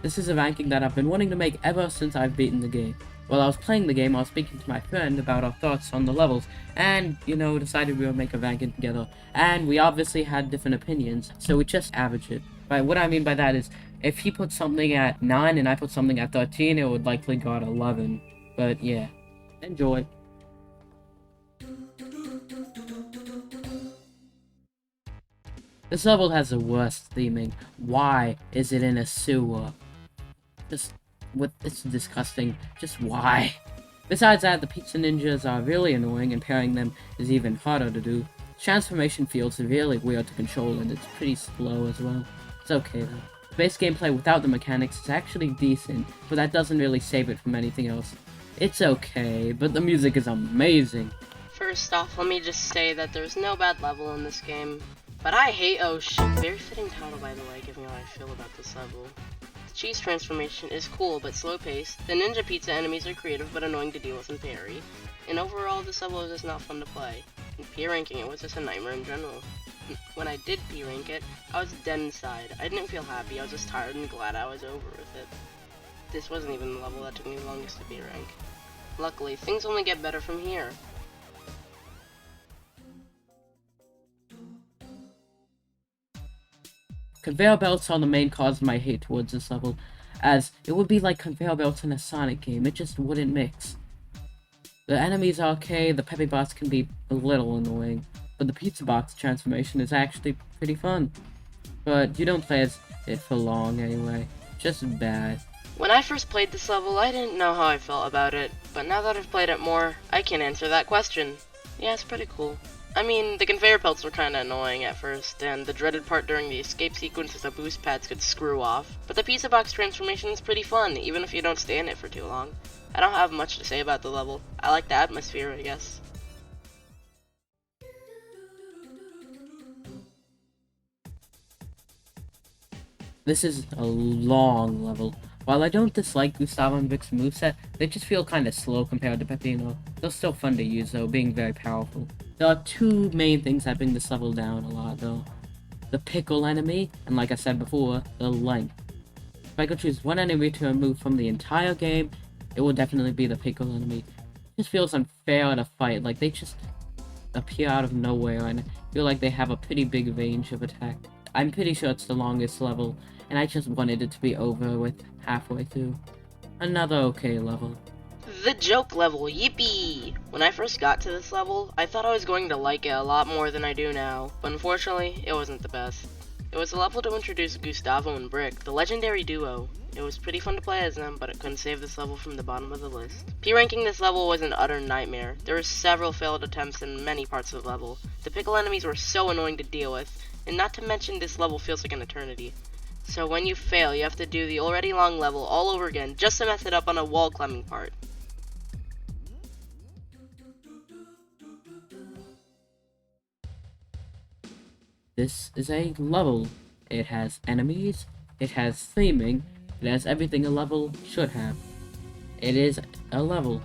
This is a ranking that I've been wanting to make ever since I've beaten the game. While I was playing the game, I was speaking to my friend about our thoughts on the levels, and, decided we would make a ranking together. And we obviously had different opinions, so we just averaged it. But what I mean by that is, if he put something at 9 and I put something at 13, it would likely go at 11. But yeah, enjoy. This level has the worst theming. Why is it in a sewer? It's disgusting. Just why? Besides that, the pizza ninjas are really annoying, and pairing them is even harder to do. Transformation feels really weird to control, and it's pretty slow as well. It's okay though. The base gameplay without the mechanics is actually decent, but that doesn't really save it from anything else. It's okay, but the music is amazing. First off, let me just say that there's no bad level in this game. But I hate Ocean. Very fitting title, by the way, given how I feel about this level. The cheese transformation is cool but slow paced. The ninja pizza enemies are creative but annoying to deal with and parry. And overall, this level is just not fun to play. And P ranking it was just a nightmare in general. When I did P rank it, I was dead inside. I didn't feel happy, I was just tired and glad I was over with it. This wasn't even the level that took me the longest to P rank. Luckily, things only get better from here. Conveyor belts are the main cause of my hate towards this level, as it would be like conveyor belts in a Sonic game, it just wouldn't mix. The enemies are okay, the Peppy bots can be a little annoying, but the pizza box transformation is actually pretty fun. But you don't play as it for long anyway, just bad. When I first played this level, I didn't know how I felt about it, but now that I've played it more, I can answer that question. Yeah, it's pretty cool. I mean, the conveyor belts were kinda annoying at first, and the dreaded part during the escape sequence is the boost pads could screw off. But the pizza box transformation is pretty fun, even if you don't stay in it for too long. I don't have much to say about the level. I like the atmosphere, I guess. This is a long level. While I don't dislike Gustavo and Vic's moveset, they just feel kinda slow compared to Peppino. They're still fun to use though, being very powerful. There are two main things that bring this level down a lot though. The pickle enemy, and like I said before, the length. If I could choose one enemy to remove from the entire game, it would definitely be the pickle enemy. It just feels unfair to fight, like they just appear out of nowhere and I feel like they have a pretty big range of attack. I'm pretty sure it's the longest level, and I just wanted it to be over with halfway through. Another okay level. The joke level, yippee! When I first got to this level, I thought I was going to like it a lot more than I do now, but unfortunately, it wasn't the best. It was a level to introduce Gustavo and Brick, the legendary duo. It was pretty fun to play as them, but it couldn't save this level from the bottom of the list. P-ranking this level was an utter nightmare. There were several failed attempts in many parts of the level. The pickle enemies were so annoying to deal with, and not to mention this level feels like an eternity. So when you fail, you have to do the already long level all over again just to mess it up on a wall climbing part. This is a level. It has enemies, it has theming, it has everything a level should have. It is a level.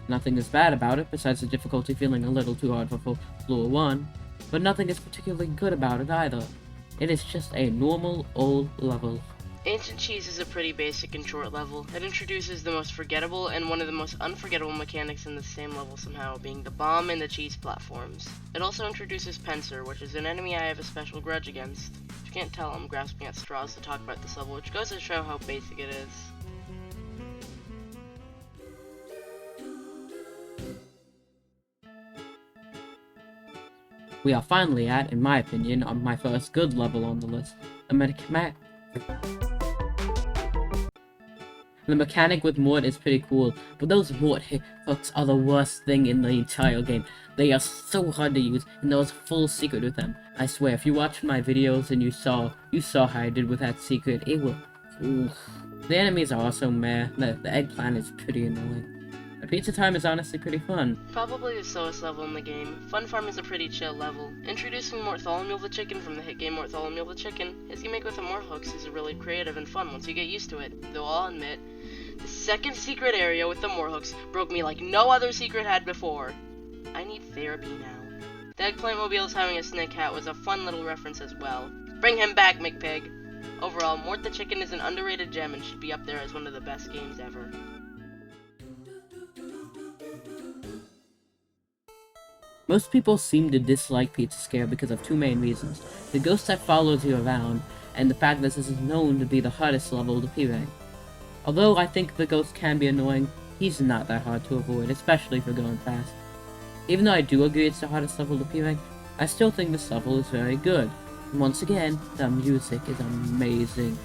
Nothing is bad about it besides the difficulty feeling a little too hard for floor 1, but nothing is particularly good about it either. It is just a normal old level. Ancient Cheese is a pretty basic and short level. It introduces the most forgettable and one of the most unforgettable mechanics in the same level somehow, being the bomb and the cheese platforms. It also introduces Pencer, which is an enemy I have a special grudge against. If you can't tell, I'm grasping at straws to talk about this level, which goes to show how basic it is. We are finally at, in my opinion, on my first good level on the list, The mechanic with Mort is pretty cool, but those Mort hooks are the worst thing in the entire game. They are so hard to use, and there was a full secret with them. I swear, if you watched my videos and you saw how I did with that secret, it will... Oof. The enemies are also meh. The eggplant is pretty annoying. The pizza time is honestly pretty fun. Probably the slowest level in the game. Fun Farm is a pretty chill level. Introducing Mortholomew the Chicken from the hit game Mortholomew the Chicken, his gimmick with the more hooks is really creative and fun once you get used to it, though I'll admit, the second secret area with the more hooks broke me like no other secret had before. I need therapy now. The Eggplant Mobile having a snake hat was a fun little reference as well. Bring him back, McPig! Overall, Mort the Chicken is an underrated gem and should be up there as one of the best games ever. Most people seem to dislike Pizza Scare because of two main reasons: the ghost that follows you around, and the fact that this is known to be the hardest level to P-rank. Although I think the ghost can be annoying, he's not that hard to avoid, especially for going fast. Even though I do agree it's the hardest level to P-rank, I still think this level is very good. And once again, the music is amazing.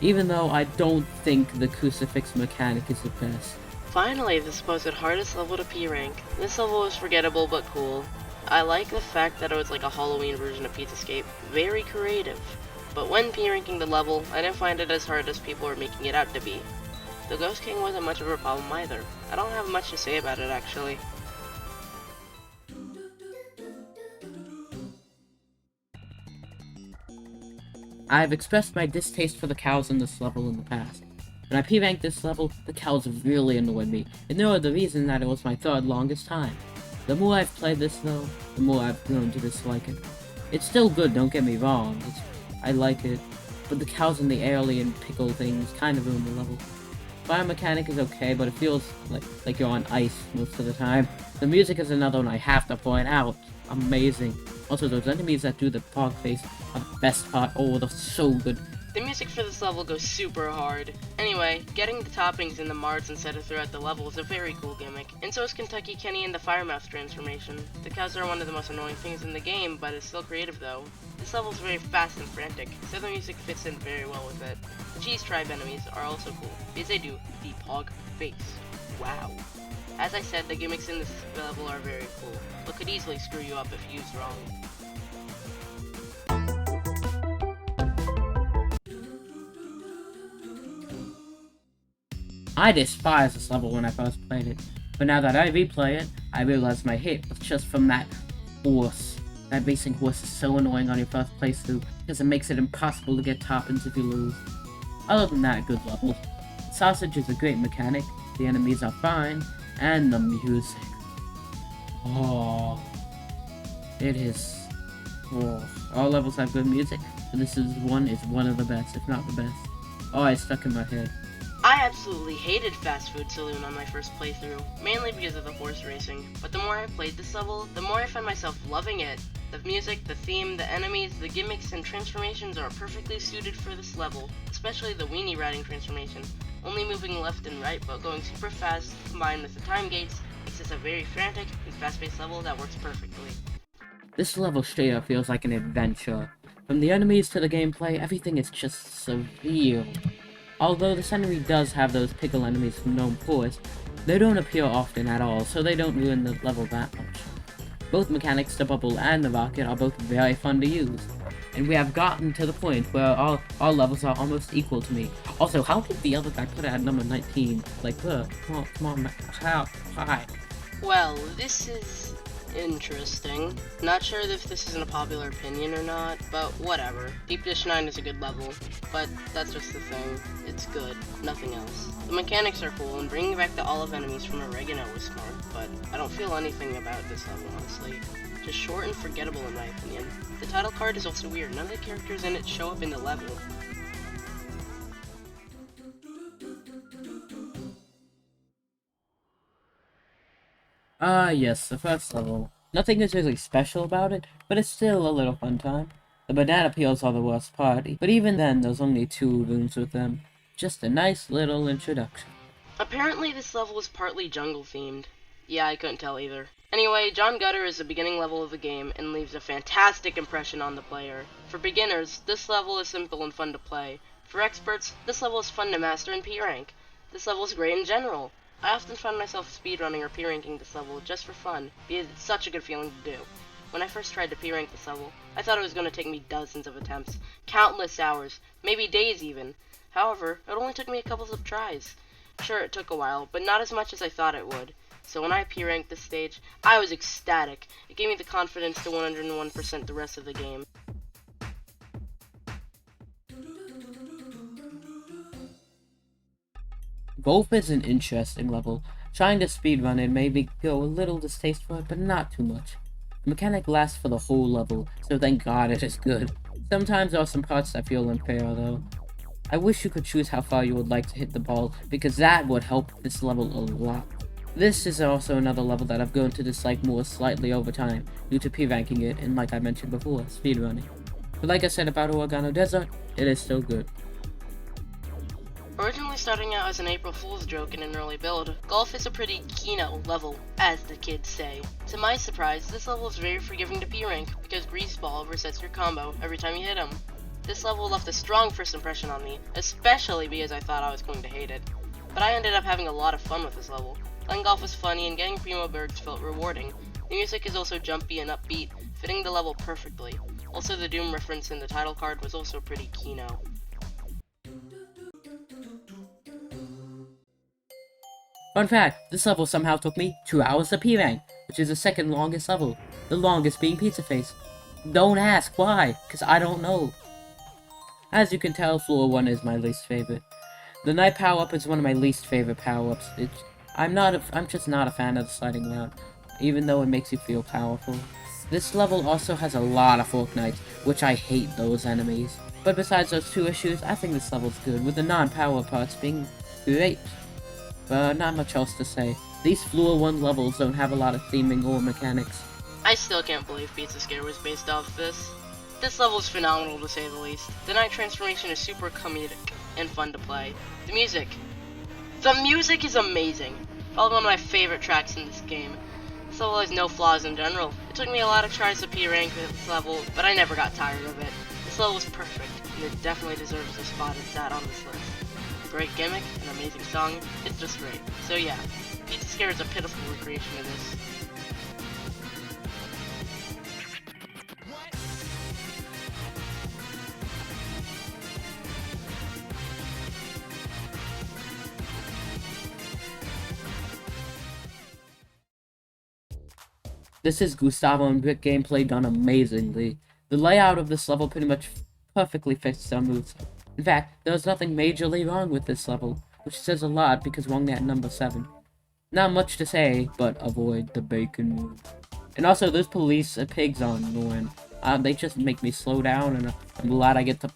Even though I don't think the crucifix mechanic is the best. Finally, the supposed hardest level to P-rank. This level was forgettable but cool. I like the fact that it was like a Halloween version of Pizzascape. Very creative. But when P-ranking the level, I didn't find it as hard as people were making it out to be. The Ghost King wasn't much of a problem either. I don't have much to say about it actually. I've expressed my distaste for the cows in this level in the past. When I P-ranked this level, the cows really annoyed me, and they were the reason that it was my third longest time. The more I've played this though, the more I've grown to dislike it. It's still good, don't get me wrong, I like it, but the cows and the alien pickle things kind of ruin the level. Fire mechanic is okay, but it feels like you're on ice most of the time. The music is another one I have to point out. Amazing. Also, those enemies that do the fog face are the best part. Oh, they're so good. The music for this level goes super hard. Anyway, getting the toppings in the Mards instead of throughout the level is a very cool gimmick, and so is Kentucky Kenny and the Firemouth transformation. The cows are one of the most annoying things in the game, but it's still creative though. This level is very fast and frantic, so the music fits in very well with it. The Cheese Tribe enemies are also cool, because they do the Pog face. Wow. As I said, the gimmicks in this level are very cool, but could easily screw you up if used wrong. I despised this level when I first played it, but now that I replay it, I realize my hate was just from that horse. That racing horse is so annoying on your first playthrough, because it makes it impossible to get top-ins if you lose. Other than that, good level. Sausage is a great mechanic, the enemies are fine, and the music. Oh, it is. Oh, all levels have good music, but this is one of the best, if not the best. Oh, it's stuck in my head. I absolutely hated Fast Food Saloon on my first playthrough, mainly because of the horse racing, but the more I played this level, the more I found myself loving it. The music, the theme, the enemies, the gimmicks, and transformations are perfectly suited for this level, especially the weenie riding transformation. Only moving left and right but going super fast, combined with the time gates, makes this a very frantic and fast-paced level that works perfectly. This level straight up feels like an adventure. From the enemies to the gameplay, everything is just surreal. Although this enemy does have those pickle enemies from Gnome Forest, they don't appear often at all, so they don't ruin the level that much. Both mechanics, the bubble and the rocket, are both very fun to use, and we have gotten to the point where all levels are almost equal to me. Also, how did the other guy put it at number 19? Like, come on, how? Why? Well, this is interesting. Not sure if this is a popular opinion or not, but whatever. Deep Dish 9 is a good level, but that's just the thing. It's good, nothing else. The mechanics are cool, and bringing back the olive enemies from Oregano was smart, but I don't feel anything about this level, honestly. Just short and forgettable in my opinion. The title card is also weird. None of the characters in it show up in the level. Yes, the first level. Nothing is really special about it, but it's still a little fun time. The banana peels are the worst part, but even then there's only 2 rooms with them. Just a nice little introduction. Apparently this level is partly jungle themed. Yeah, I couldn't tell either. Anyway, John Gutter is the beginning level of the game and leaves a fantastic impression on the player. For beginners, this level is simple and fun to play. For experts, this level is fun to master in P-rank. This level is great in general. I often find myself speedrunning or P-ranking this level just for fun, because it's such a good feeling to do. When I first tried to P-rank this level, I thought it was going to take me dozens of attempts, countless hours, maybe days even. However, it only took me a couple of tries. Sure, it took a while, but not as much as I thought it would. So when I P-ranked this stage, I was ecstatic. It gave me the confidence to 101% the rest of the game. Golf is an interesting level. Trying to speedrun it made me go a little distasteful, but not too much. The mechanic lasts for the whole level, so thank God it is good. Sometimes there are some parts that feel unfair though. I wish you could choose how far you would like to hit the ball, because that would help this level a lot. This is also another level that I've grown to dislike more slightly over time, due to P-ranking it, and like I mentioned before, speedrunning. But like I said about Oregano Desert, it is still good. Originally starting out as an April Fool's joke in an early build, golf is a pretty Kino level, as the kids say. To my surprise, this level is very forgiving to P-rank, because Grease Ball resets your combo every time you hit him. This level left a strong first impression on me, especially because I thought I was going to hate it. But I ended up having a lot of fun with this level. Playing golf was funny and getting Primo Bergs felt rewarding. The music is also jumpy and upbeat, fitting the level perfectly. Also, the Doom reference in the title card was also pretty Kino. Fun fact, this level somehow took me 2 hours to P-rank, which is the second longest level, the longest being Pizza Face. Don't ask why, cause I don't know. As you can tell, Floor 1 is my least favorite. The Night power-up is one of my least favorite power-ups. I'm just not a fan of the sliding round, even though it makes you feel powerful. This level also has a lot of Fork Knights, which I hate those enemies. But besides those 2 issues, I think this level's good, with the non-power parts being great. But not much else to say. These Floor 1 levels don't have a lot of theming or mechanics. I still can't believe Pizza Scare was based off this. This level is phenomenal to say the least. The night transformation is super comedic and fun to play. The music is amazing. Probably one of my favorite tracks in this game. This level has no flaws in general. It took me a lot of tries to P-rank this level, but I never got tired of it. This level is perfect, and it definitely deserves the spot it sat on this list. Great gimmick, an amazing song, it's just great. So yeah, Pizza Scare is a pitiful recreation of this. This is Gustavo and Brick gameplay done amazingly. The layout of this level pretty much perfectly fits their moves. In fact, there's nothing majorly wrong with this level, which says a lot because we're only at number 7. Not much to say, but avoid the bacon move. And also, those police pigs are annoying. They just make me slow down, and I'm glad I get to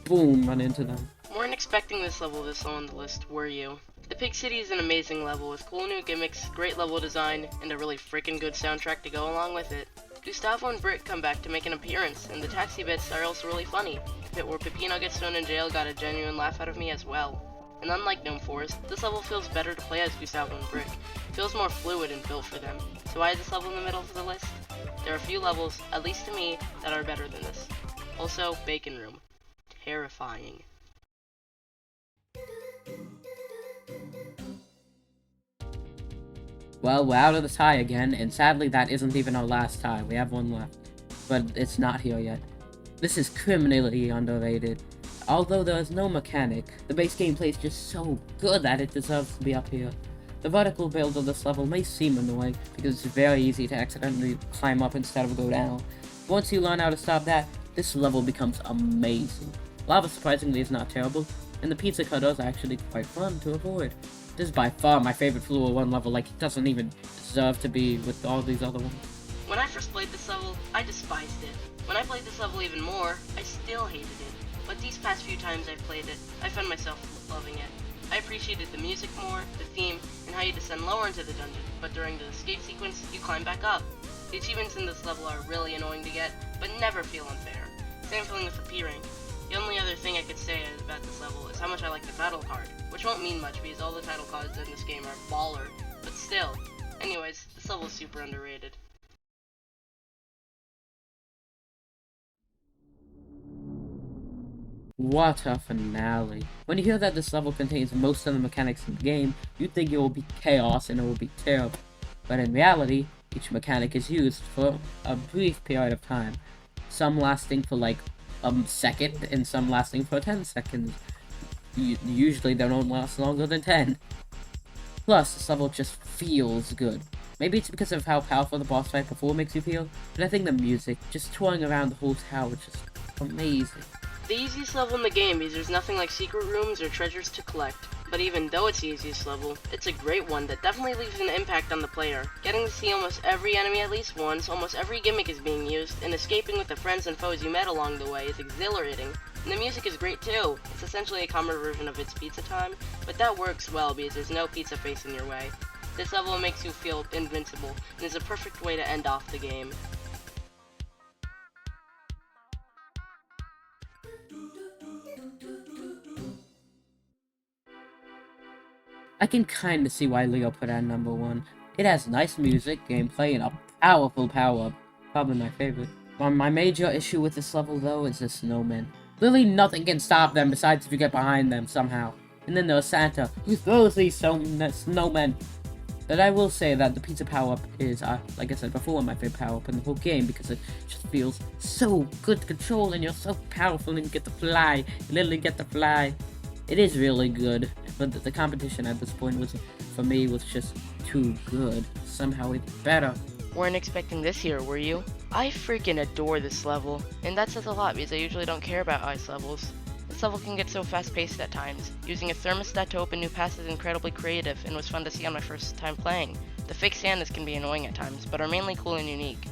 boom run into them. Weren't expecting this level this low on the list, were you? The Pig City is an amazing level with cool new gimmicks, great level design, and a really freaking good soundtrack to go along with it. Gustavo and Brick come back to make an appearance, and the taxi bits are also really funny. The bit where Peppino gets thrown in jail got a genuine laugh out of me as well. And unlike Gnome Forest, this level feels better to play as Gustavo and Brick. It feels more fluid and built for them. So why is this level in the middle of the list? There are a few levels, at least to me, that are better than this. Also, Bacon Room. Terrifying. Well, we're out of the tie again, and sadly that isn't even our last tie. We have one left. But it's not here yet. This is criminally underrated. Although there is no mechanic, the base gameplay is just so good that it deserves to be up here. The vertical build of this level may seem annoying, because it's very easy to accidentally climb up instead of go down. Once you learn how to stop that, this level becomes amazing. Lava surprisingly is not terrible, and the pizza cutters are actually quite fun to avoid. This is by far my favorite Floor 1 level, like it doesn't even deserve to be with all these other ones. When I first played this level, I despised it. When I played this level even more, I still hated it. But these past few times I've played it, I found myself loving it. I appreciated the music more, the theme, and how you descend lower into the dungeon, but during the escape sequence, you climb back up. The achievements in this level are really annoying to get, but never feel unfair. Same feeling with the P-rank. The only other thing I could say about this level is how much I like the title card, which won't mean much because all the title cards in this game are baller, but still. Anyways, this level is super underrated. What a finale. When you hear that this level contains most of the mechanics in the game, you'd think it will be chaos and it will be terrible. But in reality, each mechanic is used for a brief period of time, some lasting for like a second and some lasting for 10 seconds. Usually they don't last longer than 10. Plus, this level just feels good. Maybe it's because of how powerful the boss fight before makes you feel, but I think the music, just touring around the whole tower, is just amazing. The easiest level in the game because there's nothing like secret rooms or treasures to collect. But even though it's the easiest level, it's a great one that definitely leaves an impact on the player. Getting to see almost every enemy at least once, almost every gimmick is being used, and escaping with the friends and foes you met along the way is exhilarating. And the music is great too. It's essentially a calmer version of It's Pizza Time, but that works well because there's no pizza face in your way. This level makes you feel invincible, and is a perfect way to end off the game. I can kinda see why Leo put it at number 1. It has nice music, gameplay, and a powerful power-up. Probably my favorite. My major issue with this level, though, is the snowmen. Literally nothing can stop them besides if you get behind them somehow. And then there's Santa, who throws these snowmen. But I will say that the pizza power-up is, like I said before, my favorite power-up in the whole game, because it just feels so good to control, and you're so powerful, and you get to fly. You literally get to fly. It is really good, but the competition at this point was, for me, was just too good. Somehow it's better. Weren't expecting this here, were you? I freaking adore this level, and that says a lot because I usually don't care about ice levels. This level can get so fast-paced at times. Using a thermostat to open new paths is incredibly creative and was fun to see on my first time playing. The fake Santas can be annoying at times, but are mainly cool and unique.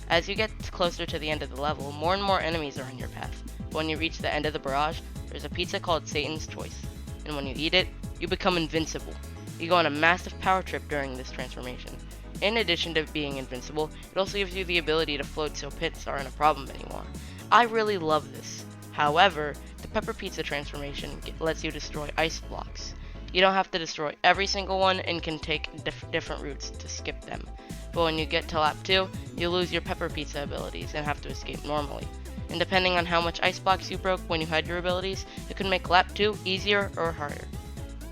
As you get closer to the end of the level, more and more enemies are in your path. But when you reach the end of the barrage, there's a pizza called Satan's Choice, and when you eat it, you become invincible. You go on a massive power trip during this transformation. In addition to being invincible, it also gives you the ability to float so pits aren't a problem anymore. I really love this. However, the Pepper Pizza transformation lets you destroy ice blocks. You don't have to destroy every single one and can take different routes to skip them. But when you get to lap 2, you lose your Pepper Pizza abilities and have to escape normally. And depending on how much ice blocks you broke when you had your abilities, it could make lap 2 easier or harder.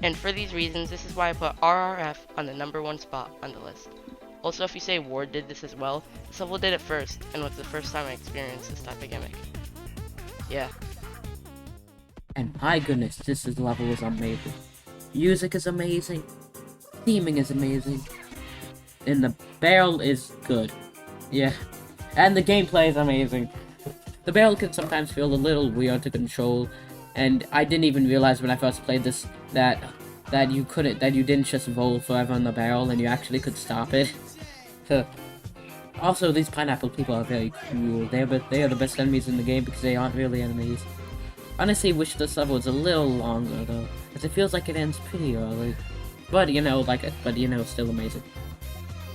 And for these reasons, this is why I put RRF on the number 1 spot on the list. Also, if you say Ward did this as well, this level did it first, and was the first time I experienced this type of gimmick. Yeah. And my goodness, this level is amazing. Music is amazing. Theming is amazing. And the barrel is good. Yeah. And the gameplay is amazing. The barrel can sometimes feel a little weird to control, and I didn't even realize when I first played this that you didn't just roll forever on the barrel and you actually could stop it. Also, these pineapple people are very cool. They are the best enemies in the game because they aren't really enemies. Honestly, wish this level was a little longer though, because it feels like it ends pretty early. But still amazing.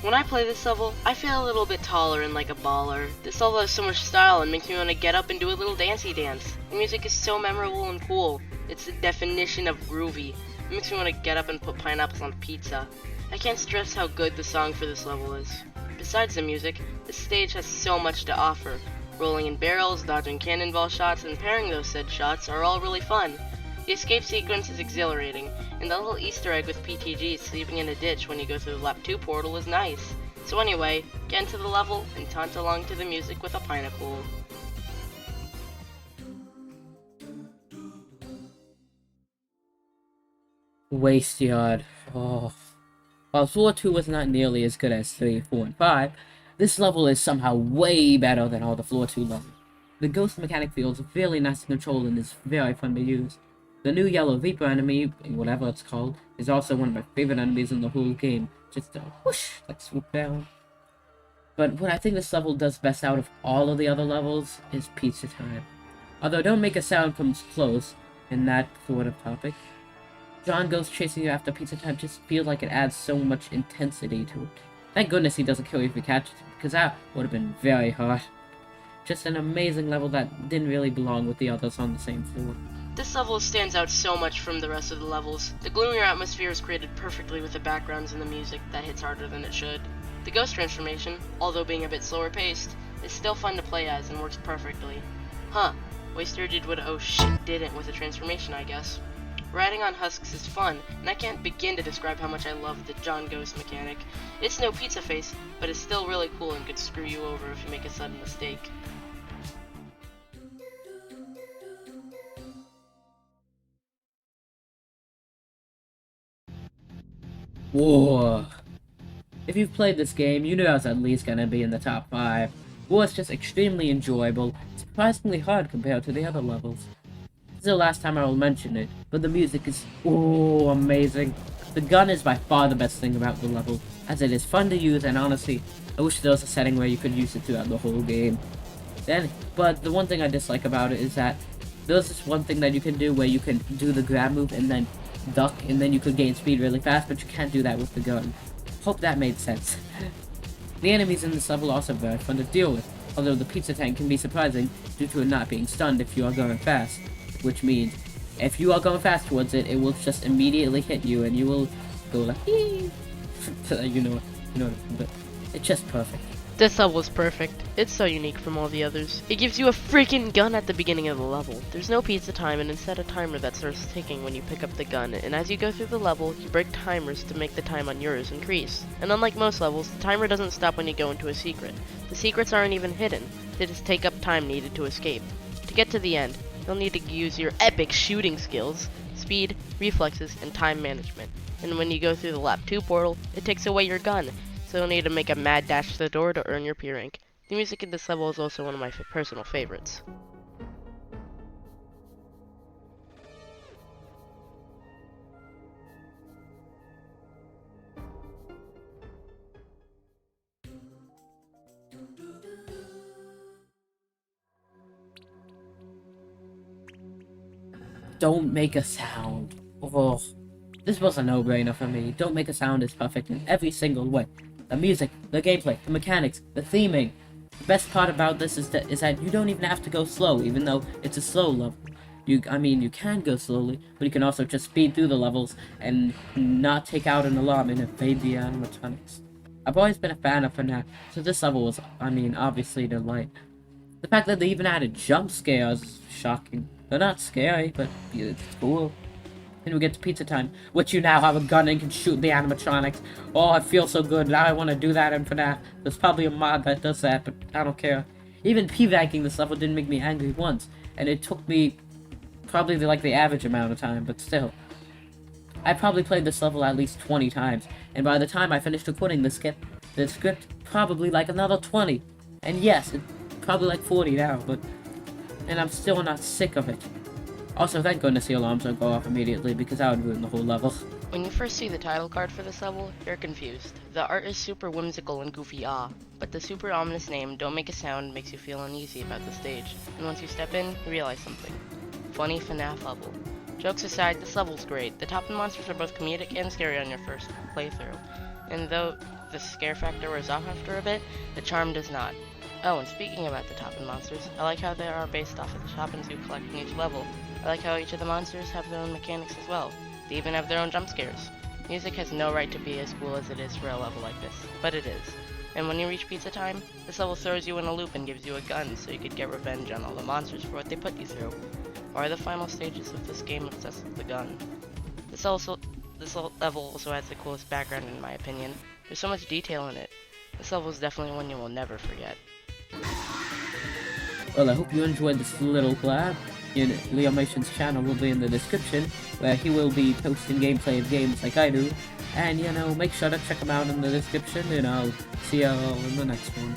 When I play this level, I feel a little bit taller and like a baller. This level has so much style and makes me want to get up and do a little dancey dance. The music is so memorable and cool. It's the definition of groovy. It makes me want to get up and put pineapples on pizza. I can't stress how good the song for this level is. Besides the music, this stage has so much to offer. Rolling in barrels, dodging cannonball shots, and pairing those said shots are all really fun. The escape sequence is exhilarating, and the little Easter egg with PTG sleeping in a ditch when you go through the lap 2 portal is nice. So anyway, get into the level and taunt along to the music with a pineapple. Waste Yard. Oh. While Floor 2 was not nearly as good as 3, 4, and 5, this level is somehow way better than all the Floor 2 levels. The ghost mechanic feels really nice to control and is very fun to use. The new Yellow Reaper enemy, whatever it's called, is also one of my favorite enemies in the whole game. Just a whoosh, like swoop down. But what I think this level does best out of all of the other levels is Pizza Time. Although don't make a sound comes close in that sort of topic. John Ghost chasing you after Pizza Time just feels like it adds so much intensity to it. Thank goodness he doesn't kill you if he catches you, because that would have been very hard. Just an amazing level that didn't really belong with the others on the same floor. This level stands out so much from the rest of the levels. The gloomier atmosphere is created perfectly with the backgrounds and the music that hits harder than it should. The ghost transformation, although being a bit slower paced, is still fun to play as and works perfectly. Huh, Waster did what oh shit didn't with the transformation, I guess. Riding on husks is fun, and I can't begin to describe how much I love the John Ghost mechanic. It's no pizza face, but it's still really cool and could screw you over if you make a sudden mistake. Whoa. If you've played this game, you know it's at least gonna be in the top 5. War is just extremely enjoyable, surprisingly hard compared to the other levels. This is the last time I will mention it, but the music is amazing. The gun is by far the best thing about the level, as it is fun to use, and honestly, I wish there was a setting where you could use it throughout the whole game. But the one thing I dislike about it is that there's this one thing that you can do where you can do the grab move and then duck, and then you could gain speed really fast, but you can't do that with the gun. Hope that made sense. The enemies in this level are also very fun to deal with, although the pizza tank can be surprising due to it not being stunned if you are going fast, which means if you are going fast towards it, it will just immediately hit you and you will go like, you know, but it's just perfect. This level is perfect. It's so unique from all the others. It gives you a freaking gun at the beginning of the level. There's no pizza time, and instead a timer that starts ticking when you pick up the gun, and as you go through the level, you break timers to make the time on yours increase. And unlike most levels, the timer doesn't stop when you go into a secret. The secrets aren't even hidden. They just take up time needed to escape. To get to the end, you'll need to use your epic shooting skills, speed, reflexes, and time management. And when you go through the lap 2 portal, it takes away your gun, so you'll need to make a mad dash to the door to earn your P rank. The music in this level is also one of my personal favorites. Don't make a sound. Oh, this was a no-brainer for me. Don't make a sound is perfect in every single way. The music, the gameplay, the mechanics, the theming. The best part about this is that you don't even have to go slow, even though it's a slow level. You can go slowly, but you can also just speed through the levels and not take out an alarm and evade the animatronics. I've always been a fan of FNAF, so this level was, obviously a delight. The fact that they even added jump scares is shocking. They're not scary, but it's cool. Then we get to pizza time, which you now have a gun and can shoot the animatronics. Oh, I feel so good. Now I want to do that in FNAF. There's probably a mod that does that, but I don't care. Even p-vacking this level didn't make me angry once, and it took me probably the average amount of time, but still. I probably played this level at least 20 times, and by the time I finished recording the script probably like another 20. And yes, it's probably like 40 now, and I'm still not sick of it. Also, thank goodness the alarms don't go off immediately, because that would ruin the whole level. When you first see the title card for this level, you're confused. The art is super whimsical and goofy but the super ominous name, Don't Make a Sound, makes you feel uneasy about the stage. And once you step in, you realize something. Funny FNAF level. Jokes aside, this level's great. The top and monsters are both comedic and scary on your first playthrough. And though the scare factor wears off after a bit, the charm does not. Oh, and speaking about the top and monsters, I like how they are based off of the toppings you collect in each level. I like how each of the monsters have their own mechanics as well. They even have their own jump scares. Music has no right to be as cool as it is for a level like this, but it is. And when you reach pizza time, this level throws you in a loop and gives you a gun so you could get revenge on all the monsters for what they put you through. Why are the final stages of this game obsessed with the gun? This level also has the coolest background in my opinion. There's so much detail in it. This level is definitely one you will never forget. Well, I hope you enjoyed this little collab. Leomations' channel will be in the description, where he will be posting gameplay of games like I do. And, make sure to check him out in the description, and I'll see you all in the next one.